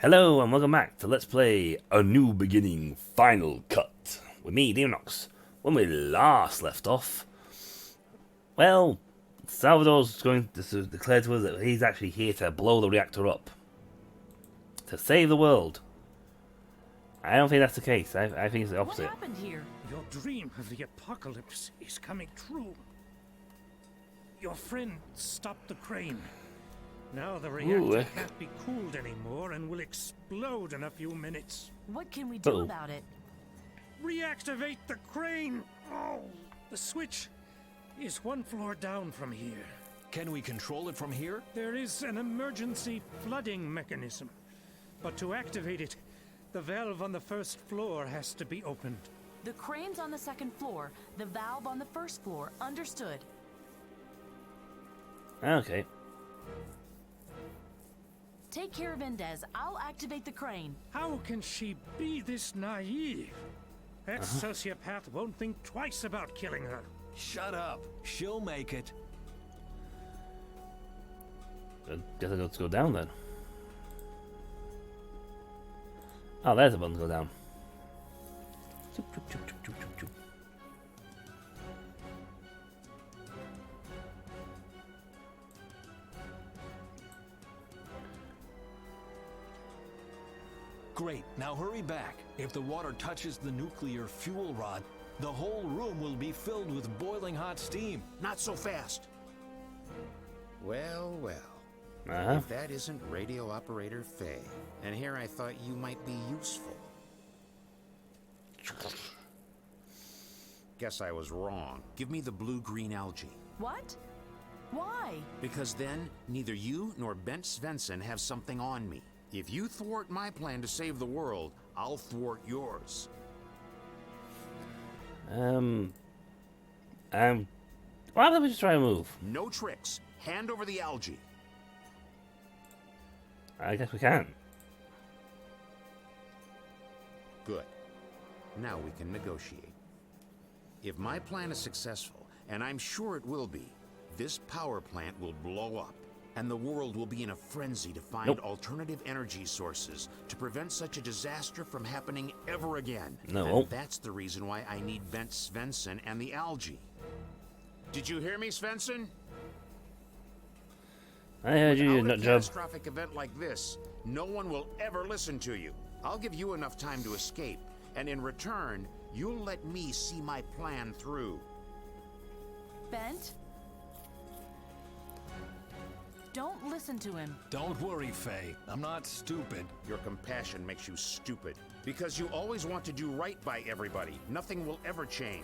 Hello and welcome back to Let's Play A New Beginning Final Cut with me, Demonox. When we last left off, well, Salvador's going to declare to us that he's actually here to blow the reactor up. To save the world. I don't think that's the case. I think it's the opposite. What happened here? Your dream of the apocalypse is coming true. Your friend stopped the crane. Now the reactor can't be cooled anymore and will explode in a few minutes. What can we do about it? Reactivate the crane! Oh, the switch is one floor down from here. Can we control it from here? There is an emergency flooding mechanism. But to activate it, the valve on the first floor has to be opened. The crane's on the second floor, the valve on the first floor. Understood. Okay. Take care of Indez. I'll activate the crane. How can she be this naive? That sociopath won't think twice about killing her. Shut up. She'll make it. I guess I got to go down then. Oh, there's a button to go down. Choop, choop, choop, choop, choop, choop, choop. Great. Now hurry back. If the water touches the nuclear fuel rod, the whole room will be filled with boiling hot steam. Not so fast. Well, well. Uh-huh. If that isn't radio operator Faye, and here I thought you might be useful. Guess I was wrong. Give me the blue-green algae. What? Why? Because then, neither you nor Bent Svensson have something on me. If you thwart my plan to save the world, I'll thwart yours. Why don't we just try and move? No tricks. Hand over the algae. I guess we can. Good. Now we can negotiate. If my plan is successful, and I'm sure it will be, this power plant will blow up, and the world will be in a frenzy to find alternative energy sources to prevent such a disaster from happening ever again. No. And that's the reason why I need Bent Svensson and the algae. Did you hear me, Svensson? I heard you, Without nut a job. catastrophic event like this, no one will ever listen to you. I'll give you enough time to escape, and in return, you'll let me see my plan through. Bent? Don't listen to him. Don't worry, Faye. I'm not stupid. Your compassion makes you stupid. Because you always want to do right by everybody. Nothing will ever change.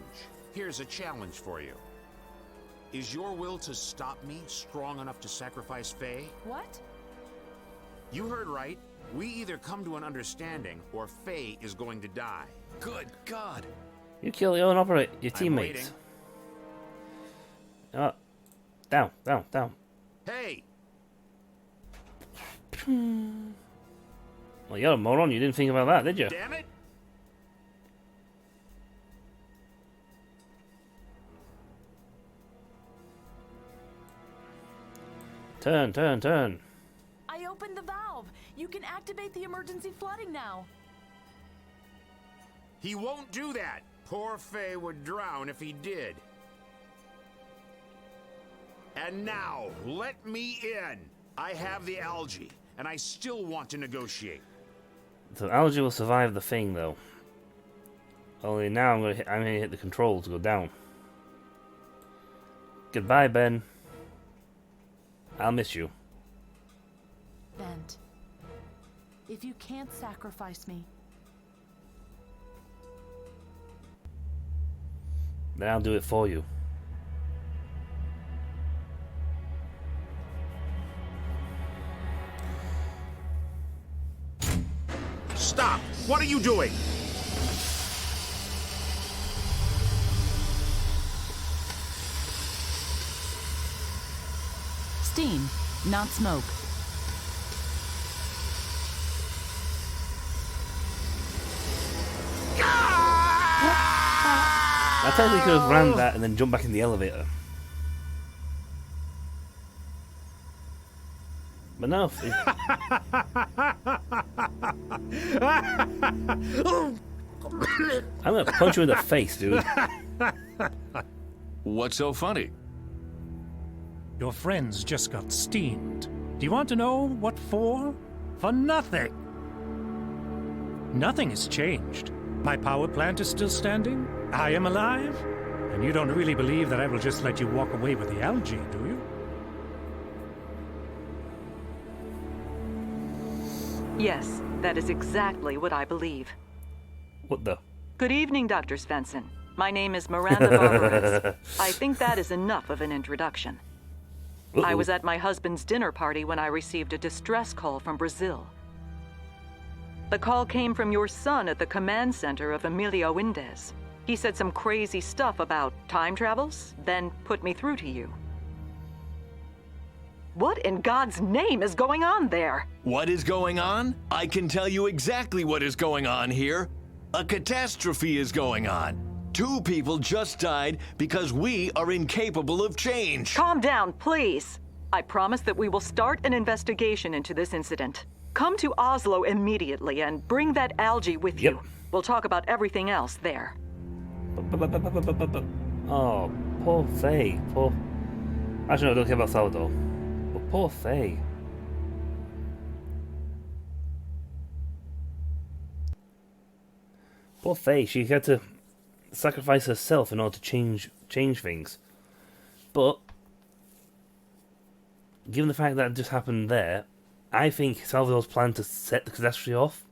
Here's a challenge for you. Is your will to stop me strong enough to sacrifice Faye? What? You heard right. We either come to an understanding, or Faye is going to die. Good God. You kill your own your I'm teammates. waiting. Down, down, down. Hey! Well, you're a moron. You didn't think about that, did you? Damn it! Turn, turn, turn. I opened the valve. You can activate the emergency flooding now. He won't do that! Poor Faye would drown if he did. And now, let me in! I have the algae, and I still want to negotiate. So algae will survive the thing, though. Only now I'm gonna hit the control to go down. Goodbye, Ben. I'll miss you. Bent. If you can't sacrifice me, Then I'll do it for you. Stop! What are you doing? steam, not smoke. I totally could have ran that and then jumped back in the elevator. But no. I'm gonna punch you in the face, dude. What's so funny? Your friends just got steamed. Do you want to know what for? For nothing. Nothing has changed. My power plant is still standing. I am alive. And you don't really believe that I will just let you walk away with the algae, do you? Yes, that is exactly what I believe. What the? Good evening, Dr. Svensson. My name is Miranda Barbarez. I think that is enough of an introduction. I was at my husband's dinner party when I received a distress call from Brazil. The call came from your son at the command center of Emilio Indez. He said some crazy stuff about time travels, then put me through to you. What in God's name is going on there? What is going on? I can tell you exactly what is going on here. A catastrophe is going on. 2 people just died because we are incapable of change. Calm down, please. I promise that we will start an investigation into this incident. Come to Oslo immediately and bring that algae with you. We'll talk about everything else there. Oh, poor Faye. Poor. Actually, no, I don't care about Salvador. But poor Faye. Poor Faye. She had to sacrifice herself in order to change things. But given the fact that just happened there, I think Salvador's plan to set the catastrophe off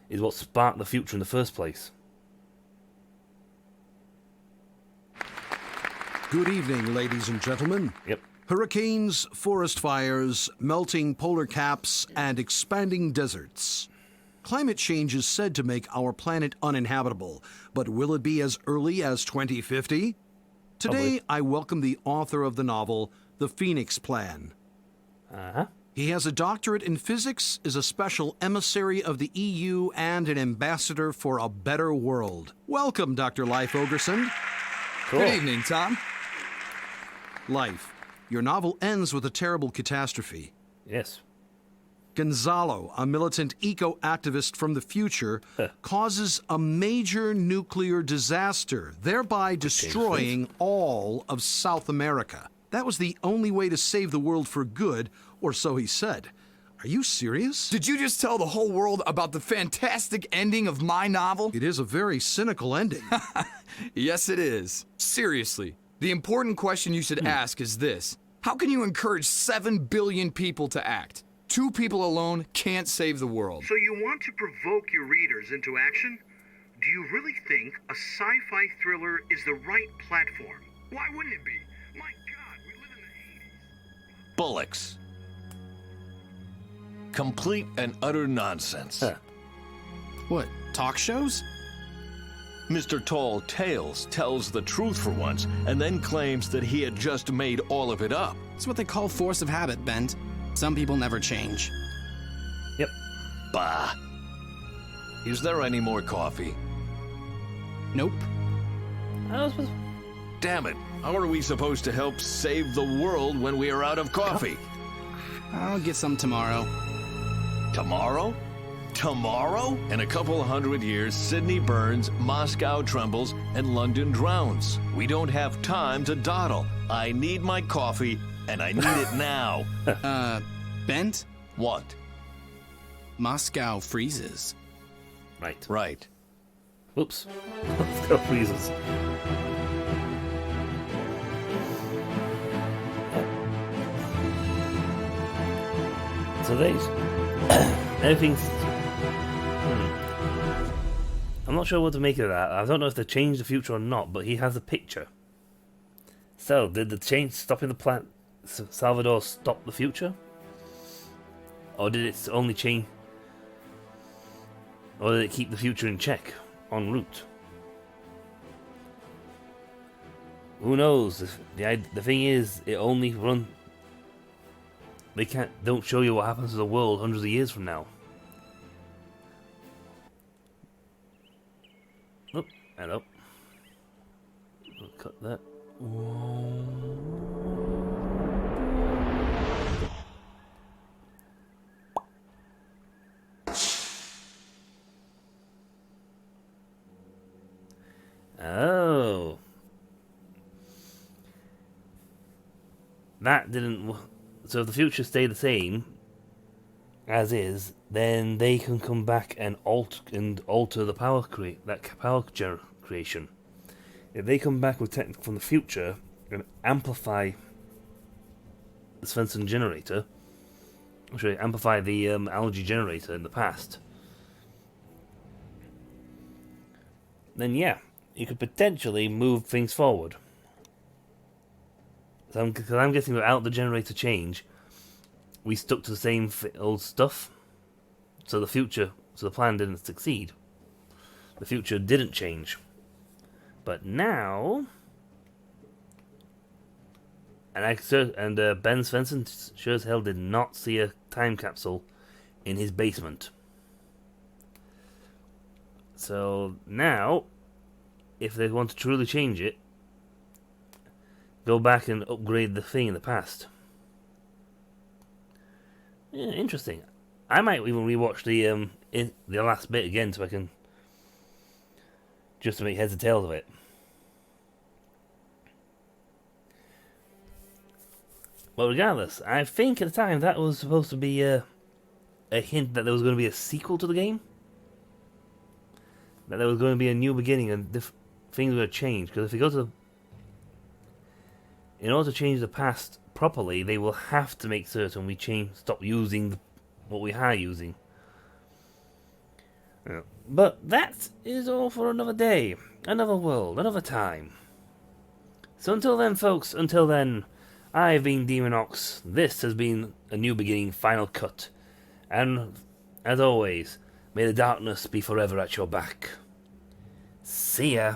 is what sparked the future in the first place. Good evening, ladies and gentlemen. Yep. Hurricanes, forest fires, melting polar caps, and expanding deserts. Climate change is said to make our planet uninhabitable, but will it be as early as 2050? Today, I welcome the author of the novel, The Phoenix Plan. Uh-huh. He has a doctorate in physics, is a special emissary of the EU, and an ambassador for a better world. Welcome, Dr. Leif Ogerson. Cool. Good evening, Tom. Leif, your novel ends with a terrible catastrophe. Yes. Gonzalo, a militant eco-activist from the future, causes a major nuclear disaster, thereby destroying all of South America. That was the only way to save the world for good, or so he said. Are you serious? Did you just tell the whole world about the fantastic ending of my novel? It is a very cynical ending. Yes, it is. Seriously, the important question you should ask is this. How can you encourage 7 billion people to act? 2 people alone can't save the world. So you want to provoke your readers into action? Do you really think a sci-fi thriller is the right platform? Why wouldn't it be? My God, we live in the 80s. Bullocks. Complete and utter nonsense. What, talk shows? Mr. Tall Tales tells the truth for once, and then claims that he had just made all of it up. It's what they call force of habit, Bent. Some people never change. Yep. Bah. Is there any more coffee? Nope. Damn it. How are we supposed to help save the world when we are out of coffee? I'll get some tomorrow. Tomorrow? Tomorrow? In a couple 100 years, Sydney burns, Moscow trembles, and London drowns. We don't have time to dawdle. I need my coffee, and I need it now. Bent? What? Moscow freezes. Right. Right. Oops. Let's go, freezes. So these everything's. I'm not sure what to make of that. I don't know if they changed the future or not, but he has a picture. So, did the change stopping the plant Salvador stop the future? Or did it only change? Or did it keep the future in check, en route? Who knows? The thing is, it only run. They don't show you what happens to the world hundreds of years from now. Oh, hello. I'll cut that. Oh. That didn't... So if the future stayed the same, as is, then they can come back and alter the power creation. If they come back with tech from the future and amplify the Svensson generator, actually amplify the algae generator in the past, then yeah, you could potentially move things forward. So I'm guessing without the generator change, we stuck to the same old stuff. So the plan didn't succeed. The future didn't change. But now, Ben Svensson sure as hell did not see a time capsule in his basement. So now, if they want to truly change it, go back and upgrade the thing in the past. Yeah, interesting. I might even rewatch the last bit again so I can just to make heads and tails of it. But regardless, I think at the time that was supposed to be a hint that there was going to be a sequel to the game. That there was going to be a new beginning and things were going to change. Because if you go to in order to change the past properly, they will have to make certain we stop using what we are using. But that is all for another day, another world, another time. So until then, folks, I've been Demonox. This has been A New Beginning Final Cut. And, as always, may the darkness be forever at your back. See ya.